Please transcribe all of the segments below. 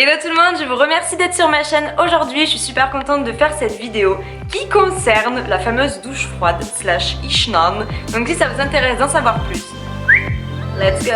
Hello tout le monde, je vous remercie d'être sur ma chaîne. Aujourd'hui, je suis super contente de faire cette vidéo qui concerne la fameuse douche froide / Ishnan. Donc si ça vous intéresse d'en savoir plus, let's go!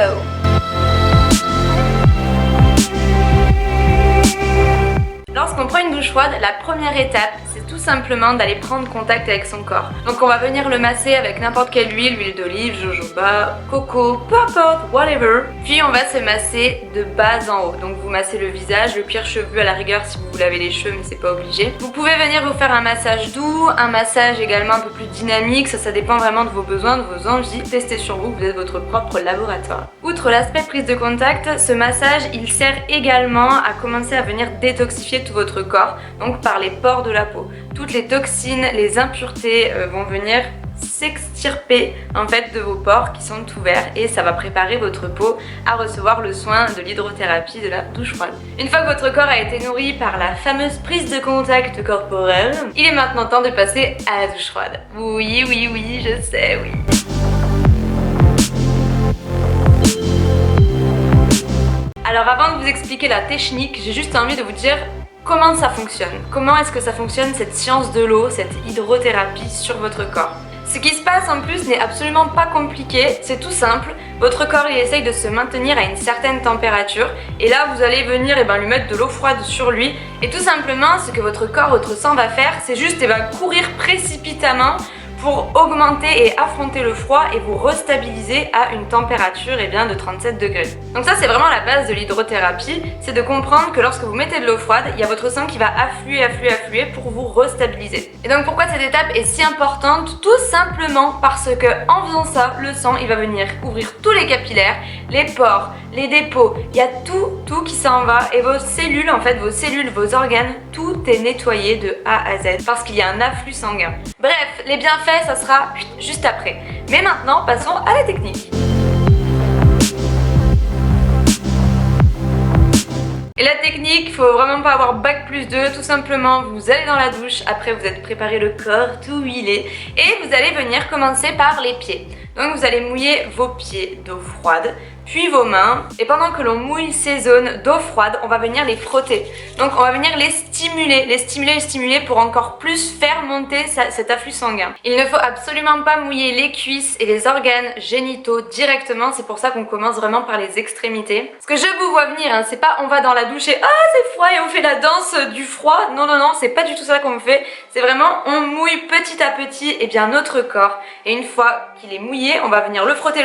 Lorsqu'on prend une douche froide, la première étape, c'est tout simplement d'aller prendre contact avec son corps. Donc on va venir le masser avec n'importe quelle huile d'olive, jojoba, coco, peu importe, whatever. Puis on va se masser de bas en haut. Donc vous massez le visage, le cuir chevelu à la rigueur si vous vous lavez les cheveux, mais c'est pas obligé. Vous pouvez venir vous faire un massage doux, un massage également un peu plus dynamique, ça dépend vraiment de vos besoins, de vos envies. Testez sur vous, vous êtes votre propre laboratoire. Outre l'aspect prise de contact, ce massage il sert également à commencer à venir détoxifier tout votre corps, donc par les pores de la peau. Toutes les toxines, les impuretés vont venir s'extirper en fait de vos pores qui sont ouverts et ça va préparer votre peau à recevoir le soin de l'hydrothérapie de la douche froide. Une fois que votre corps a été nourri par la fameuse prise de contact corporel, il est maintenant temps de passer à la douche froide. Oui, je sais, oui. Alors avant de vous expliquer la technique, j'ai juste envie de vous dire comment ça fonctionne. Comment est-ce que ça fonctionne cette science de l'eau, cette hydrothérapie sur votre corps. Ce qui se passe en plus n'est absolument pas compliqué, c'est tout simple. Votre corps il essaye de se maintenir à une certaine température et là vous allez venir lui mettre de l'eau froide sur lui et tout simplement ce que votre corps, votre sang va faire c'est juste courir précipitamment pour augmenter et affronter le froid et vous restabiliser à une température de 37 degrés. Donc ça c'est vraiment la base de l'hydrothérapie, c'est de comprendre que lorsque vous mettez de l'eau froide, il y a votre sang qui va affluer pour vous restabiliser. Et donc pourquoi cette étape est si importante? Tout simplement parce que en faisant ça, le sang il va venir ouvrir tous les capillaires, les pores, les dépôts, il y a tout qui s'en va et vos cellules, vos organes, tout est nettoyé de A à Z parce qu'il y a un afflux sanguin. Bref, les bienfaits, ça sera juste après. Mais maintenant, passons à la technique. Et la technique, faut vraiment pas avoir bac+2, tout simplement vous allez dans la douche, après vous êtes préparé le corps tout huilé et vous allez venir commencer par les pieds. Donc vous allez mouiller vos pieds d'eau froide, puis vos mains. Et pendant que l'on mouille ces zones d'eau froide, on va venir les frotter. Donc on va venir les stimuler pour encore plus faire monter cet afflux sanguin. Il ne faut absolument pas mouiller les cuisses et les organes génitaux directement. C'est pour ça qu'on commence vraiment par les extrémités. Ce que je vous vois venir, c'est pas on va dans la douche et ah c'est froid et on fait la danse du froid. Non, c'est pas du tout ça qu'on fait. C'est vraiment on mouille petit à petit notre corps. Et une fois qu'il est mouillé, on va venir le frotter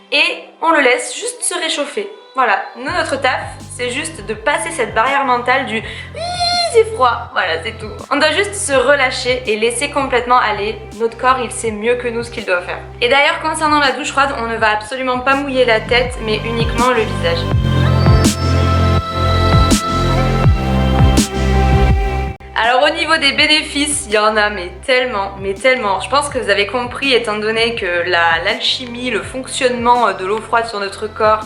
et on le laisse juste se réchauffer. Voilà, notre taf, c'est juste de passer cette barrière mentale du oui, c'est froid, voilà, c'est tout. On doit juste se relâcher et laisser complètement aller. Notre corps, il sait mieux que nous ce qu'il doit faire. Et d'ailleurs, concernant la douche froide, on ne va absolument pas mouiller la tête, mais uniquement le visage. Alors au niveau des bénéfices, il y en a mais tellement. Je pense que vous avez compris étant donné que l'alchimie, le fonctionnement de l'eau froide sur notre corps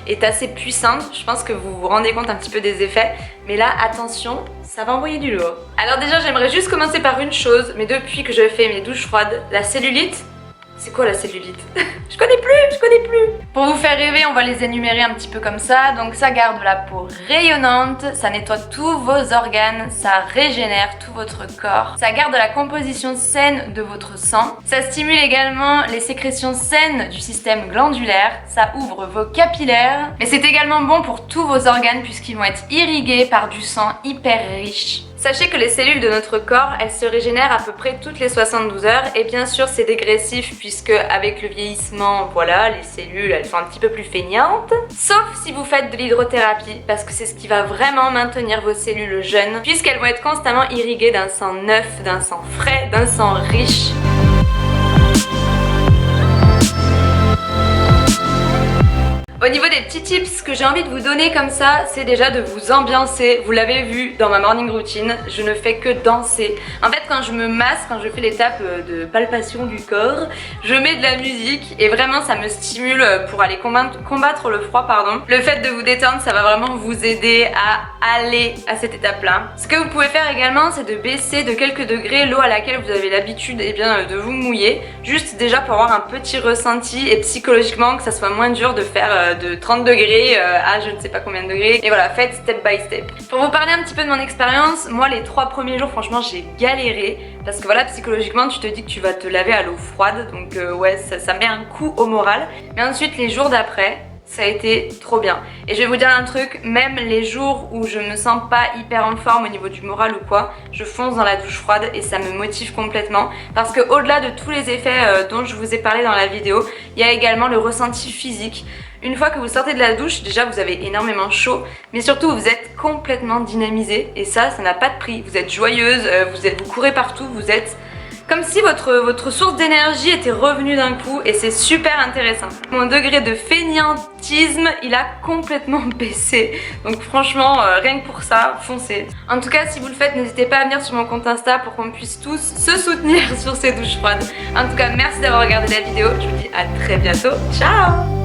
est assez puissante. Je pense que vous vous rendez compte un petit peu des effets. Mais là, attention, ça va envoyer du lourd. Alors déjà, j'aimerais juste commencer par une chose. Mais depuis que je fais mes douches froides, la cellulite. C'est quoi la cellulite? Je connais plus. Pour vous faire rêver, on va les énumérer un petit peu comme ça. Donc ça garde la peau rayonnante, ça nettoie tous vos organes, ça régénère tout votre corps, ça garde la composition saine de votre sang, ça stimule également les sécrétions saines du système glandulaire, ça ouvre vos capillaires, mais c'est également bon pour tous vos organes puisqu'ils vont être irrigués par du sang hyper riche. Sachez que les cellules de notre corps, elles se régénèrent à peu près toutes les 72 heures et bien sûr c'est dégressif puisque avec le vieillissement, voilà, les cellules elles sont un petit peu plus feignantes. Sauf si vous faites de l'hydrothérapie parce que c'est ce qui va vraiment maintenir vos cellules jeunes puisqu'elles vont être constamment irriguées d'un sang neuf, d'un sang frais, d'un sang riche. Au niveau des petits tips que j'ai envie de vous donner comme ça, c'est déjà de vous ambiancer. Vous l'avez vu dans ma morning routine, je ne fais que danser. En fait, quand je me masse, quand je fais l'étape de palpation du corps, je mets de la musique et vraiment ça me stimule pour aller combattre le froid, pardon. Le fait de vous détendre, ça va vraiment vous aider à aller à cette étape-là. Ce que vous pouvez faire également, c'est de baisser de quelques degrés l'eau à laquelle vous avez l'habitude de vous mouiller. Juste déjà pour avoir un petit ressenti et psychologiquement que ça soit moins dur de faire de 30 degrés à je ne sais pas combien de degrés. Et voilà, faites step by step. Pour vous parler un petit peu de mon expérience, moi les 3 premiers jours franchement j'ai galéré. Parce que voilà, psychologiquement tu te dis que tu vas te laver à l'eau froide. Donc ouais, ça met un coup au moral. Mais ensuite les jours d'après, ça a été trop bien. Et je vais vous dire un truc, même les jours où je me sens pas hyper en forme au niveau du moral ou quoi, je fonce dans la douche froide et ça me motive complètement. Parce que au-delà de tous les effets dont je vous ai parlé dans la vidéo, il y a également le ressenti physique. Une fois que vous sortez de la douche, déjà vous avez énormément chaud, mais surtout vous êtes complètement dynamisé et ça n'a pas de prix. Vous êtes joyeuse, vous courez partout, vous êtes comme si votre source d'énergie était revenue d'un coup et c'est super intéressant. Mon degré de fainéantisme, il a complètement baissé. Donc franchement, rien que pour ça, foncez. En tout cas, si vous le faites, n'hésitez pas à venir sur mon compte Insta pour qu'on puisse tous se soutenir sur ces douches froides. En tout cas, merci d'avoir regardé la vidéo. Je vous dis à très bientôt. Ciao!